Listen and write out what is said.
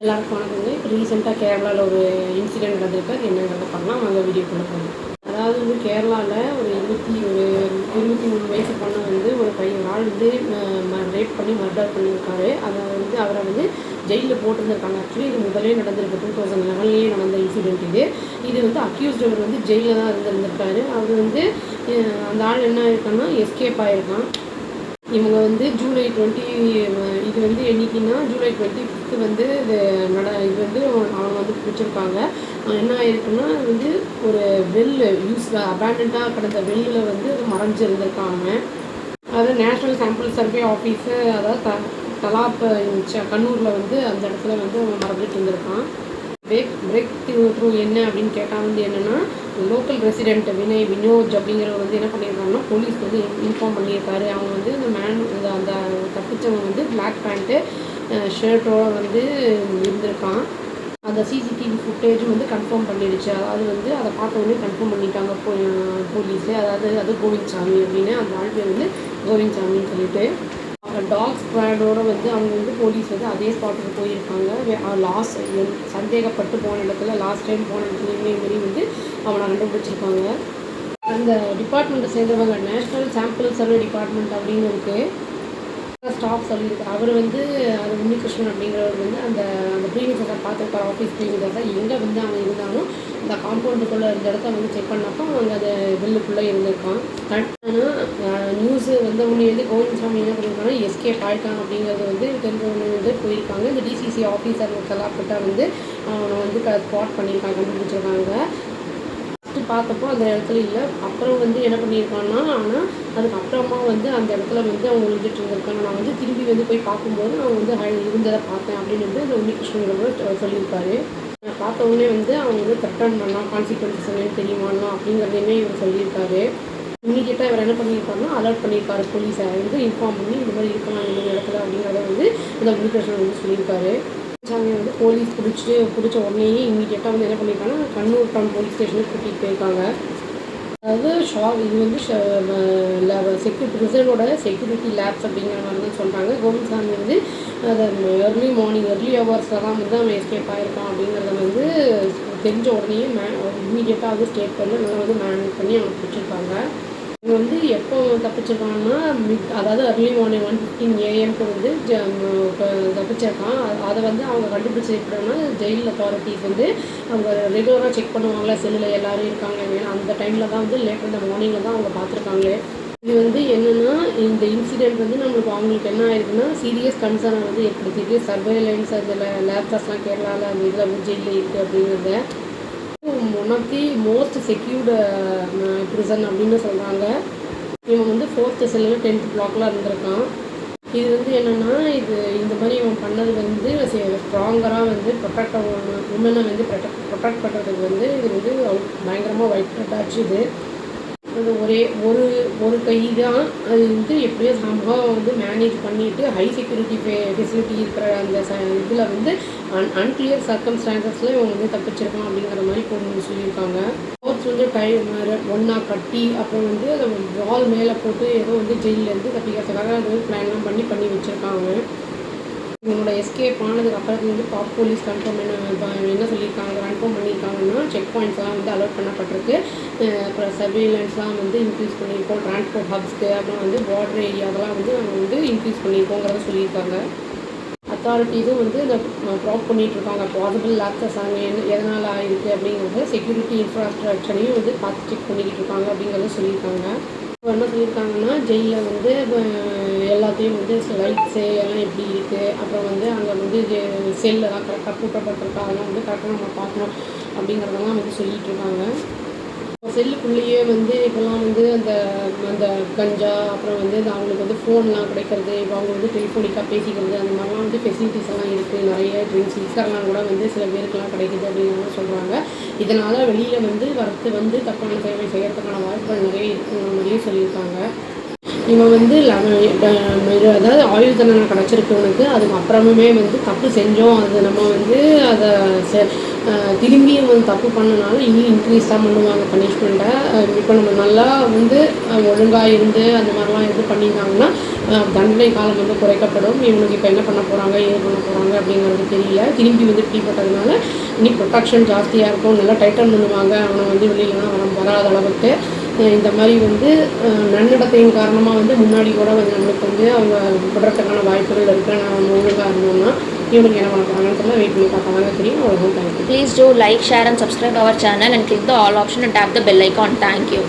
எல்லாருக்கும் வணக்கங்க. இப்போ ரீசெண்டாக கேரளாவில் ஒரு இன்சிடெண்ட் நடந்திருக்கு. அது என்னங்கிறத பார்க்கலாம் வாங்க வீடியோக்குள்ளே போகலாம். அதாவது வந்து கேரளாவில் ஒரு 23 வயசு பொண்ணை வந்து ஒரு ஆள் வந்து ரேப் பண்ணி மர்டர் பண்ணியிருக்காரு. அதை வந்து அவரை வந்து ஜெயிலில் போட்டிருந்துருக்காங்க. ஆக்சுவலி இது முதலே நடந்திருக்கு. 2011 நடந்த இன்சிடெண்ட் இது. இது வந்து அக்யூஸ்ட் அவர் வந்து ஜெயிலில் தான் இருந்திருக்காரு. அவர் வந்து அந்த ஆள் என்ன ஆயிருக்கான்னா எஸ்கேப் ஆகிருக்கான். இவங்க வந்து ஜூலை 20 இது வந்து என்றைக்குன்னா ஜூலை 25 வந்து இது வந்து அவங்க வந்து பிடிச்சிருக்காங்க. என்ன ஆயிருக்குன்னா வந்து ஒரு அபேண்டண்டாக கிடந்த வெல்லில் வந்து அது மறைஞ்சு இருந்திருக்காங்க. அதாவது நேஷ்னல் சாம்பிள் சர்வே ஆஃபீஸு, அதாவது தலாப் கண்ணூரில் வந்து அந்த இடத்துல வந்து அவன் மறைஞ்சிட்டு இருந்திருக்கான். பிரேக் த்ரூ என்ன அப்படின்னு கேட்டால் வந்து என்னென்னா லோக்கல் ரெசிடெண்ட் வினோஜ் அப்படிங்கிறவர் வந்து என்ன பண்ணியிருக்காங்கன்னா போலீஸ்க்கு வந்து இன்ஃபார்ம் பண்ணியிருக்காரு. அவங்க வந்து அந்த தப்பிச்சவங்க வந்து பிளாக் பேண்ட்டு ஷர்ட்டோட வந்து இருந்திருக்கான். அந்த சிசிடிவி ஃபுட்டேஜும் வந்து கன்ஃபார்ம் பண்ணிடுச்சு. அதாவது வந்து அதை பார்த்த உடனே கன்ஃபார்ம் பண்ணிட்டாங்க போலீஸு. அது கோவிந்த்சாமி அப்படின்னு அந்த ஆள் பேர் வந்து கோவிந்த்சாமின்னு சொல்லிட்டு டாக் ஸ்குவாடோடு வந்து அவங்க வந்து போலீஸ் வந்து அதே ஸ்பாட்டுக்கு போயிருக்காங்க. சந்தேகப்பட்டு போன இடத்துல லாஸ்ட் டைம் போன இடத்துலையுமே மாரி வந்து அவனை கண்டுபிடிச்சிருக்காங்க. அந்த டிபார்ட்மெண்ட்டை சேர்ந்தவங்க நேஷ்னல் சாம்பிள் சர்வே டிபார்ட்மெண்ட் அப்படின்னு இருக்குது. ஸ்டாஃப் சொல்லியிருக்காரு. அவர் வந்து அது உன்னிகிருஷ்ணன் அப்படிங்கிறவர் வந்து அந்த ப்ரீமியஸை பார்த்துருக்காரு. ஆஃபீஸ் ப்ரீமியஸை எங்கே வந்து அவன் இருந்தாலும் அந்த காம்பவுண்டுக்குள்ளே இருந்த இடத்த வந்து செக் பண்ணப்போ அவங்க அதை பில்லுக்குள்ளே இருந்திருக்கான். ஆனால் நியூஸு வந்தவொடனே வந்து கோவிந்த்சாமி என்ன பண்ணியிருக்காங்கன்னா எஸ்கேப் ஆகிட்டான் அப்படிங்கிறது வந்து தெரிஞ்சவொடனே வந்து போயிருக்காங்க. இந்த டிசிசி ஆஃபீஸர் கலாப்பட்டா வந்து அவனை வந்து ஸ்பாட் பண்ணியிருக்காங்க, கண்டுபிடிச்சிருக்காங்க. பார்த்தப்போ அந்த இடத்துல இல்லை. அப்புறம் வந்து என்ன பண்ணியிருக்கான்னா ஆனால் அதுக்கப்புறமா வந்து அந்த இடத்துல வந்து அவங்க விழுந்துட்டு இருந்திருக்காங்க. நான் வந்து திரும்பி வந்து போய் பார்க்கும்போது நான் வந்து இருந்ததை பார்த்தேன் அப்படின்னு வந்து அந்த உன்னிகிருஷ்ணன் சொல்லியிருக்காரு. பார்த்த உடனே வந்து அவங்க வந்து த்ரெட்டன் பண்ணலாம், கான்சிக்வன்சஸ் என்னன்னு தெரியுமாண்ணா அப்படிங்கிறதையுமே இவர் சொல்லியிருக்காரு. இம்மீடியட்டாக இவர் என்ன பண்ணியிருக்காருன்னா அலர்ட் பண்ணியிருக்காரு போலீஸை வந்து இன்ஃபார்ம் பண்ணி இந்த மாதிரி இருக்கலாம் இந்த இடத்துல அப்படிங்கிறத வந்து இந்த உன்னிகிருஷ்ணன் வந்து சொல்லியிருக்காரு. வந்து போலீஸ் பிடிச்ச உடனேயே இம்மீடியட்டாக வந்து என்ன பண்ணியிருக்காங்கன்னா கண்ணூர் டவுன் போலீஸ் ஸ்டேஷனுக்கு கூட்டிகிட்டு போயிருக்காங்க. அதாவது இது வந்து ப்ரிசனோட செக்யூரிட்டி லேப்ஸ் அப்படிங்கிற மாதிரி தான் சொல்கிறாங்க. கோவிந்த்சாமி வந்து அதை ஏர்லி ஹவர்ஸில் தான் வந்து அவன் எஸ்கேப் ஆகிருக்கான் அப்படிங்கிறத வந்து தெரிஞ்ச உடனேயே இம்மீடியட்டாக வந்து ஸ்டேட் பண்ணி நல்லா வந்து மேனேஜ் பண்ணி அவங்க பிடிச்சிருக்காங்க. இவங்க வந்து எப்போ தப்பிச்சிருக்காங்கன்னா அதாவது ஏர்லி மார்னிங் 1:15 AM வந்து தப்பிச்சிருக்கான். அதை வந்து அவங்க கண்டுபிடிச்சி எப்படின்னா ஜெயில் அத்தாரிட்டிஸ் வந்து அவங்க ரெகுலராக செக் பண்ணுவாங்களா செல்லில் எல்லோரும் இருக்காங்க. அந்த டைமில் தான் வந்து லேட்டர் இந்த மார்னிங்கில் தான் அவங்க பார்த்துருக்காங்களே. இது வந்து என்னென்னா இந்த இன்சிடெண்ட் வந்து அவங்களுக்கு என்ன ஆயிருக்குன்னா சீரியஸ் கன்சர்னை வந்து ஏற்படுத்திட்டு சர்வேலன்ஸ் அதில் லேப்டாப்ஸ்லாம் கேரளாவில் அந்த இதில் வந்து ஜெயிலில் இருக்குது அப்படிங்கிறத one of the most secured prison அப்படின்னு சொல்கிறாங்க. இவன் வந்து 4th செல்லில் 10th பிளாக்ல இருந்திருக்கான். இது வந்து என்னென்னா இந்த மாதிரி இவன் பண்ணது வந்து ஸ்ட்ராங்கராக வந்து உமனை வந்து ப்ரொடெக்ட் பண்ணுறதுக்கு வந்து இது வந்து பயங்கரமாக ஒயிட் ஆச்சு. அது ஒரு கை தான் அது வந்து எப்படியோ சம்பவம் வந்து மேனேஜ் பண்ணிவிட்டு ஹை செக்யூரிட்டி ஃபெசிலிட்டி இருக்கிற அந்த இதில் வந்து அன்கிளியர் சர்க்கம்ஸ்டான்சஸில் இவங்க வந்து தப்பிச்சிருக்கான் அப்படிங்கிற மாதிரி போகணும்னு சொல்லியிருக்காங்க. கோர்ட்ஸ் வந்து ஒன்றா கட்டி அப்புறம் வந்து அதை வால் மேலே போட்டு ஏதோ வந்து ஜெயிலேருந்து தப்பிக்கிறதுக்காக அது வந்து பிளான்லாம் பண்ணி வச்சுருக்காங்க. இவங்களோட எஸ்கேப் ஆனதுக்கு அப்புறத்துக்கு வந்து டாப் போலீஸ் என்ன சொல்லியிருக்காங்க கன்ஃபார்ம் பண்ணியிருக்காங்கன்னா செக் பாயிண்ட்ஸ்லாம் வந்து அலர்ட் பண்ணப்பட்டிருக்கு. அப்புறம் சர்வேலன்ஸ்லாம் வந்து இன்க்ரீஸ் பண்ணியிருக்கோம். டிரான்ஸ்போர்ட் ஹப்ஸ்க்கு அப்புறம் வந்து பார்டர் ஏரியாவெல்லாம் வந்து நம்ம வந்து இன்க்ரீஸ் பண்ணியிருக்கோங்கிறத சொல்லியிருக்காங்க. அத்தாரிட்டிஸும் வந்து இதை ப்ராப் பண்ணிகிட்ருக்காங்க. பாசிபிள் லேப்சஸ் அங்கே எதனால் ஆகிருக்கு அப்படிங்கிறது செக்யூரிட்டி இன்ஃப்ராஸ்ட்ரக்சரையும் வந்து பார்த்து செக் பண்ணிக்கிட்டு இருக்காங்க அப்படிங்கிறத சொல்லியிருக்காங்க. இப்போ என்ன சொல்லியிருக்காங்கன்னா ஜெயிலில் வந்து எல்லாத்தையும் வந்து லைட்ஸு எல்லாம் எப்படி இருக்குது, அப்புறம் வந்து அங்கே வந்து செல்லெல்லாம் கரெக்டாக பூட்டப்பட்டிருக்கா அதெல்லாம் வந்து கரெக்டாக நம்ம பார்க்கணும் அப்படிங்கிறதெல்லாம் வந்து சொல்லிகிட்டு இருக்காங்க. செல்லுக்குள்ளேயே வந்து இப்போல்லாம் வந்து அந்த கஞ்சா அப்புறம் வந்து அவங்களுக்கு வந்து ஃபோன்லாம் கிடைக்கிறது, இப்போ அவங்க வந்து டெலிஃபோனிக்காக பேசிக்கிறது அந்த மாதிரிலாம் வந்து ஃபெசிலிட்டிஸ் எல்லாம் இருக்குது. நிறைய ட்ரிங்க்ஸ் லிக்கர்லாம் கூட வந்து சில பேருக்குலாம் கிடைக்குது அப்படிங்கிறத சொல்கிறாங்க. இதனால் வெளியில் வந்து வரத்து வந்து தப்பான சேவை செய்கிறதுக்கான வாய்ப்புகள் நிறைய இருக்குங்கிற மாதிரியும் சொல்லியிருக்காங்க. இவன் வந்து அதாவது ஆயுள் தண்டனை கிடச்சிருக்கவனுக்கு அதுக்கு அப்புறமுமே வந்து தப்பு செஞ்சோம், அது நம்ம வந்து அதை திரும்பியும் வந்து தப்பு பண்ணனால இன்னும் இன்க்ரீஸ் தான் பண்ணுவாங்க பனிஷ்மெண்ட்டை. இப்போ நம்ம நல்லா வந்து ஒழுங்காக இருந்து அந்த மாதிரிலாம் இது பண்ணியிருந்தாங்கன்னா தண்டனை காலம் வந்து குறைக்கப்படும். இவனுக்கு இப்போ என்ன பண்ண போகிறாங்க, ஏது பண்ண போகிறாங்க அப்படிங்கிறது தெரியல. திரும்பி வந்து பிடிப்பட்டதுனால இன்னும் ப்ரொடெக்ஷன் ஜாஸ்தியாக இருக்கும், நல்லா டைட்டன் பண்ணுவாங்க. அவனை வந்து வெளியிலலாம் வராத அளவுக்கு இந்த மாதிரி வந்து நன்னடத்தையின் காரணமாக வந்து முன்னாடி கூட வந்து நம்மளுக்கு வந்து அவங்க விடுறதுக்கான வாய்ப்புகள் இருக்குது. நம்ம ஒழுங்காக இருந்தோம்னா இவனுக்கு என்ன பண்ண போகிறாங்கன்னு சொல்ல வெயிட் பண்ணி பார்த்தாங்க தெரியும். அவ்வளோதான். Thank you. Please do like, share and subscribe our channel and click the all option and tap the bell icon. Thank you.